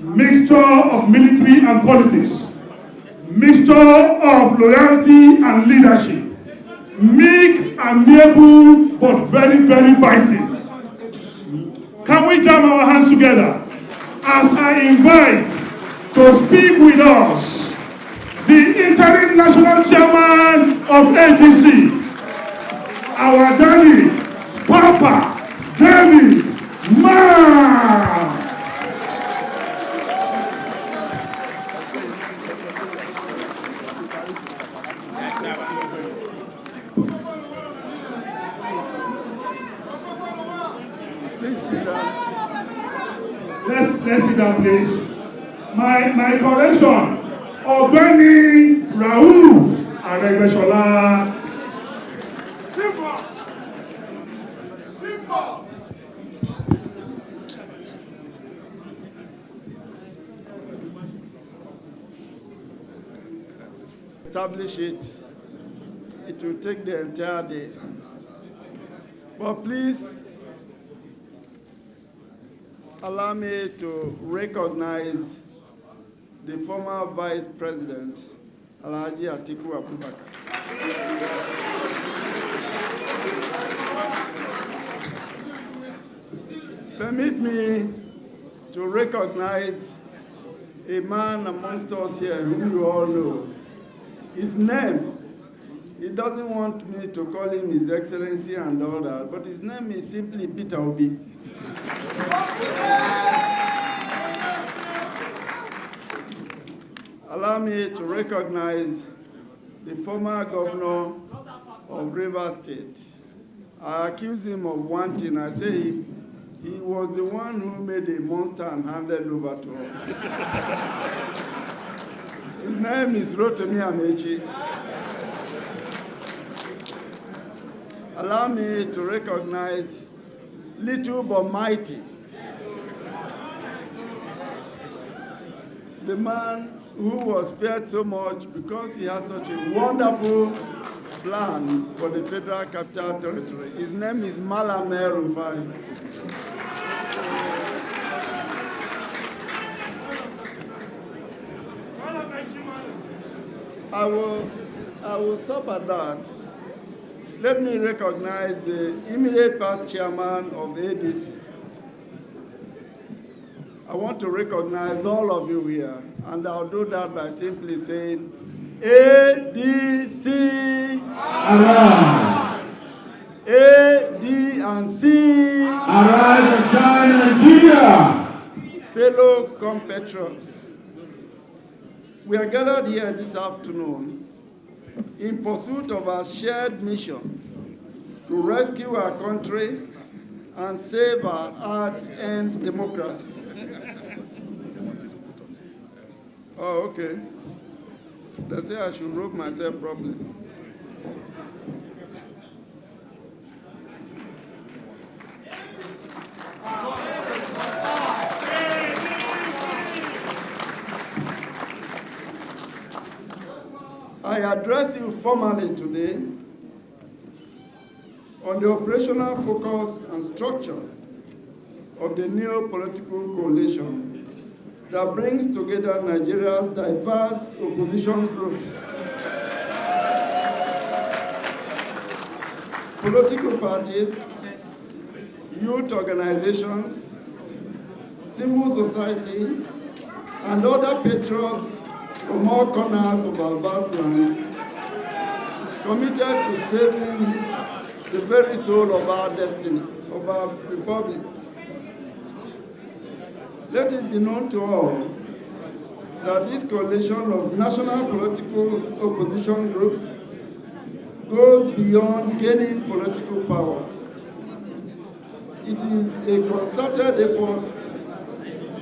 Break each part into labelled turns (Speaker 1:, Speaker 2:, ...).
Speaker 1: mixture of military and politics, mixture of loyalty and leadership, meek and amiable but very, very biting. Can we jam our hands together as I invite to speak with us the interim national chairman of ADC, our daddy, Papa David Ma.
Speaker 2: Please sit down.
Speaker 1: Let's sit down, please. My correction, Ọ̀gbẹ́ni Rauf Arẹ́gbẹ́ṣọlá.
Speaker 2: Establish it. It will take the entire day. But please allow me to recognize the former Vice President, Alhaji Atiku Abubakar. Permit me to recognize a man amongst us here whom you all know. His name, he doesn't want me to call him His Excellency and all that, but his name is simply Peter Obi. Allow me to recognize the former governor of Rivers State. I accuse him of one thing. I say he was the one who made a monster and handed over to us. His name is Rotimi Amechi. Allow me to recognize little but mighty, the man who was feared so much because he has such a wonderful plan for the Federal Capital Territory. His name is Malam Rufai. I will stop at that. Let me recognize the immediate past chairman of ADC. I want to recognize all of you here, and I'll do that by simply saying, ADC,
Speaker 1: Arise!
Speaker 2: A, D, and C,
Speaker 1: Arise and shine, Nigeria!
Speaker 2: Fellow compatriots, we are gathered here this afternoon in pursuit of our shared mission to rescue our country and save our hard-earned democracy. Oh, okay. They say I should rope myself properly. I address you formally today on the operational focus and structure of the new political coalition that brings together Nigeria's diverse opposition groups, political parties, youth organizations, civil society, and other patriots from all corners of our vast lands, committed to saving the very soul of our destiny, of our republic. Let it be known to all that this coalition of national political opposition groups goes beyond gaining political power. It is a concerted effort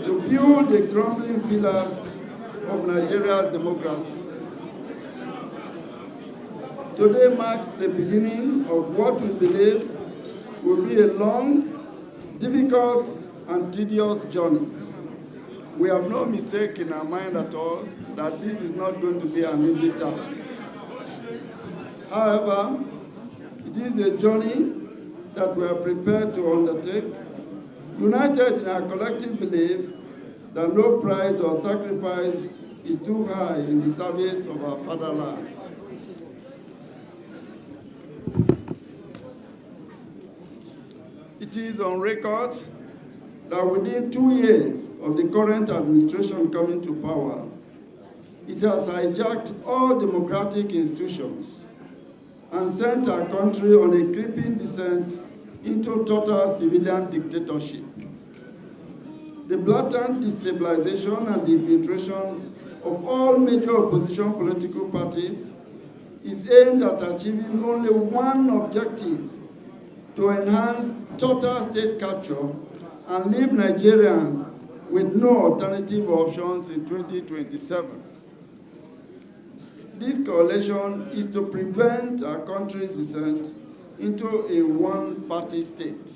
Speaker 2: to build the crumbling pillars of Nigeria's democracy. Today marks the beginning of what we believe will be a long, difficult, and tedious journey. We have no mistake in our mind at all that this is not going to be an easy task. However, it is a journey that we are prepared to undertake, united in our collective belief that no price or sacrifice is too high in the service of our fatherland. It is on record that within 2 years of the current administration coming to power, it has hijacked all democratic institutions and sent our country on a creeping descent into total civilian dictatorship. The blatant destabilization and the infiltration of all major opposition political parties is aimed at achieving only one objective: to enhance total state capture and leave Nigerians with no alternative options in 2027. This coalition is to prevent our country's descent into a one-party state.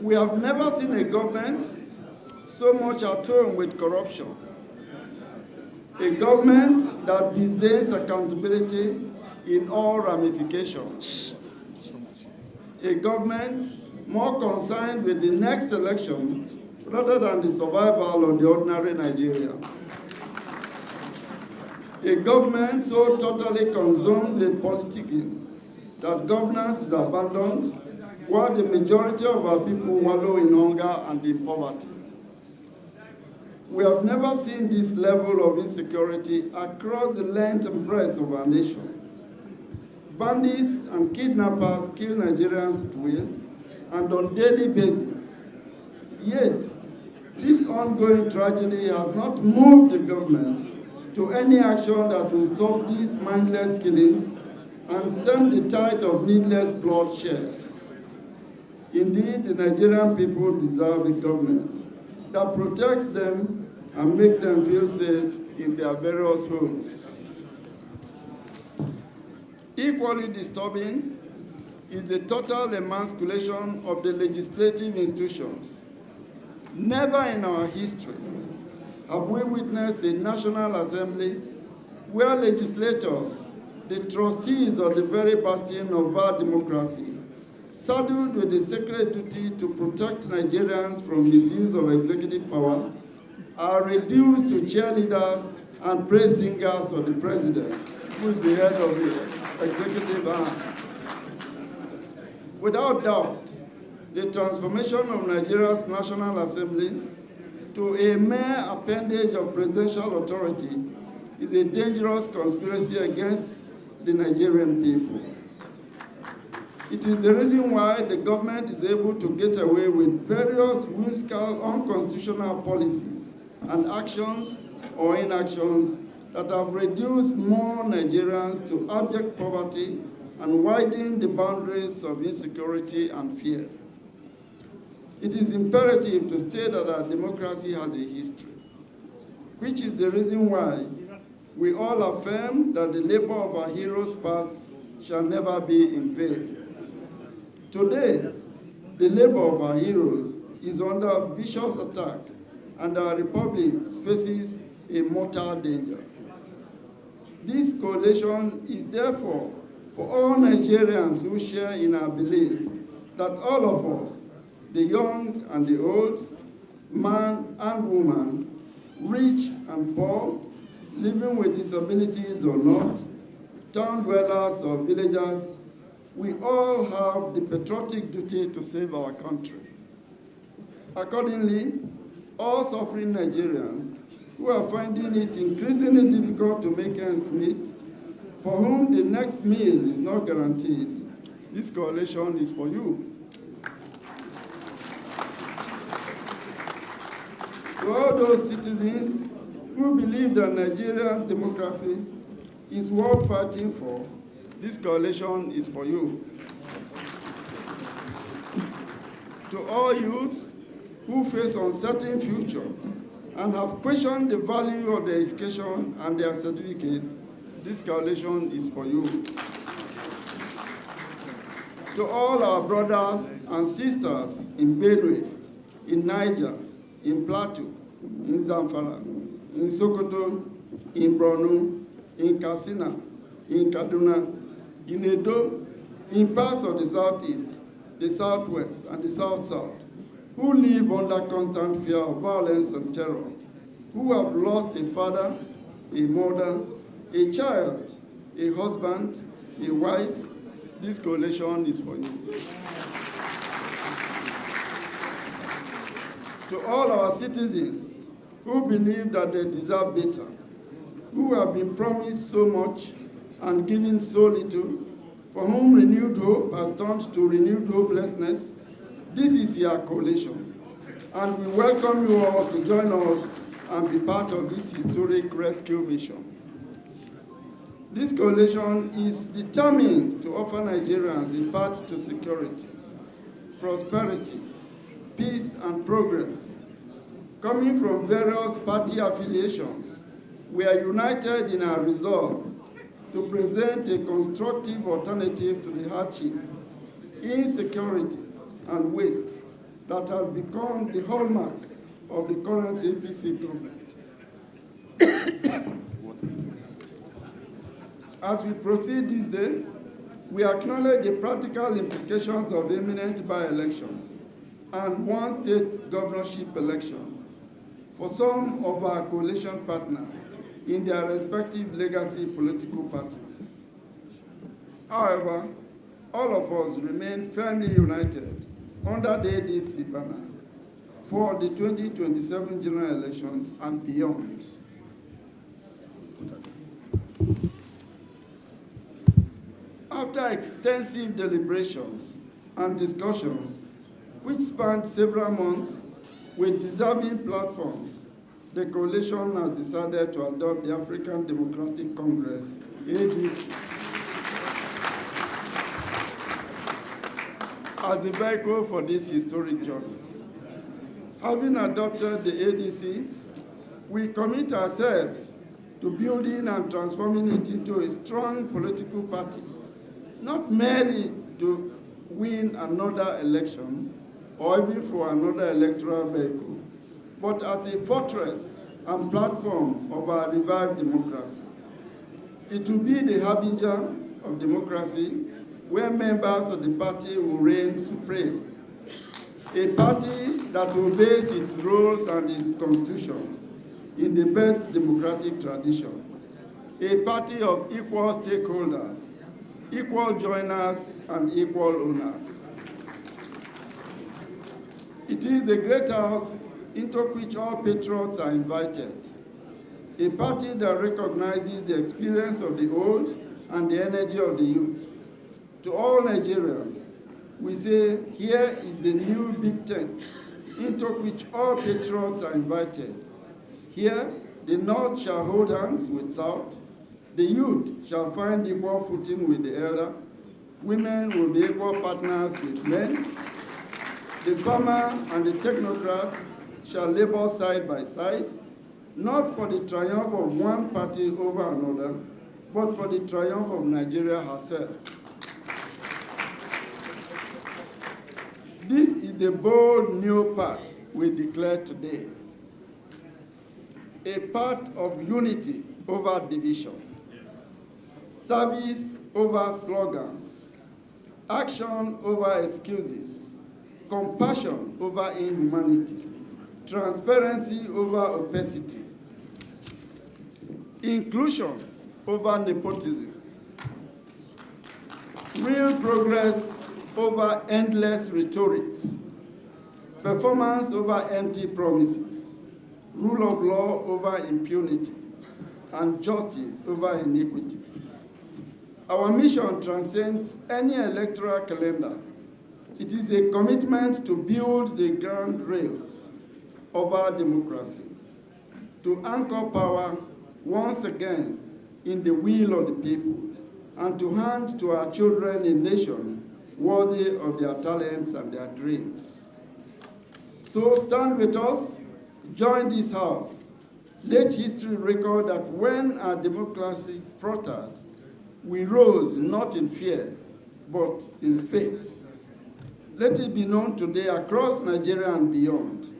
Speaker 2: We have never seen a government so much at home with corruption, a government that disdains accountability in all ramifications, a government more concerned with the next election rather than the survival of the ordinary Nigerians, a government so totally consumed with politicking that governance is abandoned while the majority of our people wallow in hunger and in poverty. We have never seen this level of insecurity across the length and breadth of our nation. Bandits and kidnappers kill Nigerians at will and on a daily basis. Yet, this ongoing tragedy has not moved the government to any action that will stop these mindless killings and stem the tide of needless bloodshed. Indeed, the Nigerian people deserve a government that protects them and makes them feel safe in their various homes. Equally disturbing is the total emasculation of the legislative institutions. Never in our history have we witnessed a National Assembly where legislators, the trustees of the very bastion of our democracy, saddled with the sacred duty to protect Nigerians from misuse of executive powers, are reduced to cheerleaders and praise singers of the president, who is the head of the executive arm. Without doubt, the transformation of Nigeria's National Assembly to a mere appendage of presidential authority is a dangerous conspiracy against the Nigerian people. It is the reason why the government is able to get away with various whimsical, unconstitutional policies and actions or inactions that have reduced more Nigerians to abject poverty and widened the boundaries of insecurity and fear. It is imperative to state that our democracy has a history, which is the reason why we all affirm that the labor of our heroes past shall never be in vain. Today, the labor of our heroes is under vicious attack, and our republic faces a mortal danger. This coalition is therefore for all Nigerians who share in our belief that all of us, the young and the old, man and woman, rich and poor, living with disabilities or not, town dwellers or villagers, we all have the patriotic duty to save our country. Accordingly, all suffering Nigerians who are finding it increasingly difficult to make ends meet, for whom the next meal is not guaranteed, this coalition is for you. To all those citizens who believe that Nigerian democracy is worth fighting for, this coalition is for you. To all youths who face uncertain future and have questioned the value of their education and their certificates, this coalition is for you. To all our brothers and sisters in Benue, in Niger, in Plateau, in Zamfara, in Sokoto, in Borno, in Katsina, in Kaduna, in Edo, in parts of the Southeast, the Southwest, and the South-South, who live under constant fear of violence and terror, who have lost a father, a mother, a child, a husband, a wife, this coalition is for you. To all our citizens who believe that they deserve better, who have been promised so much and given so little, for whom renewed hope has turned to renewed hopelessness, this is your coalition. And we welcome you all to join us and be part of this historic rescue mission. This coalition is determined to offer Nigerians a path to security, prosperity, peace, and progress. Coming from various party affiliations, we are united in our resolve to present a constructive alternative to the hardship, insecurity, and waste that has become the hallmark of the current APC government. As we proceed this day, we acknowledge the practical implications of imminent by-elections and one state governorship election for some of our coalition partners in their respective legacy political parties. However, all of us remain firmly united under the ADC banner for the 2027 general elections and beyond. After extensive deliberations and discussions, which spanned several months with deserving platforms, the coalition has decided to adopt the African Democratic Congress, ADC, as the vehicle for this historic journey. Having adopted the ADC, we commit ourselves to building and transforming it into a strong political party, not merely to win another election or even for another electoral vehicle, but as a fortress and platform of our revived democracy. It will be the harbinger of democracy where members of the party will reign supreme. A party that obeys its rules and its constitutions in the best democratic tradition. A party of equal stakeholders, equal joiners, and equal owners. It is the great house into which all patriots are invited. A party that recognizes the experience of the old and the energy of the youth. To all Nigerians, we say, here is the new big tent into which all patriots are invited. Here, the North shall hold hands with South, the youth shall find equal footing with the elder, women will be equal partners with men, the farmer and the technocrat shall labor side by side, not for the triumph of one party over another, but for the triumph of Nigeria herself. This is the bold new path we declare today. A path of unity over division, service over slogans, action over excuses, compassion over inhumanity, transparency over opacity, inclusion over nepotism, real progress over endless rhetorics, performance over empty promises, rule of law over impunity, and justice over iniquity. Our mission transcends any electoral calendar. It is a commitment to build the ground rails of our democracy, to anchor power once again in the will of the people, and to hand to our children a nation worthy of their talents and their dreams. So stand with us, join this house. Let history record that when our democracy faltered, we rose not in fear, but in faith. Let it be known today across Nigeria and beyond,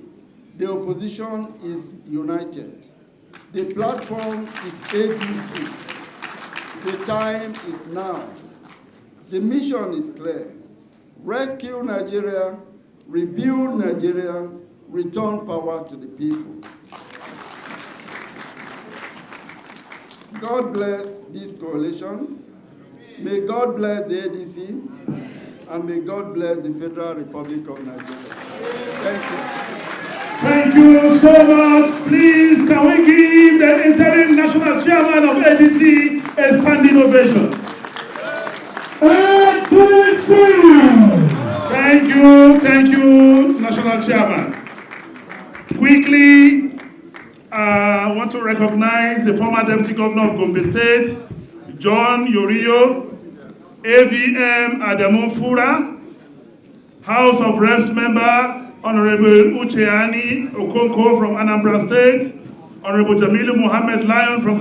Speaker 2: the opposition is united. The platform is ADC. The time is now. The mission is clear. rescue Nigeria, rebuild Nigeria, return power to the people. God bless this coalition. May God bless the ADC, and may God bless the Federal Republic of Nigeria. Thank you.
Speaker 1: Thank you so much. Please, can we give the interim national chairman of ADC a standing ovation? ADC! Thank you, national chairman. Quickly, I want to recognize the former deputy governor of Gombe State, John Yorio, AVM Adamu Fura, House of Reps member, Honorable Ucheani Okonko from Anambra State, Honorable Jamilu Mohammed Lion from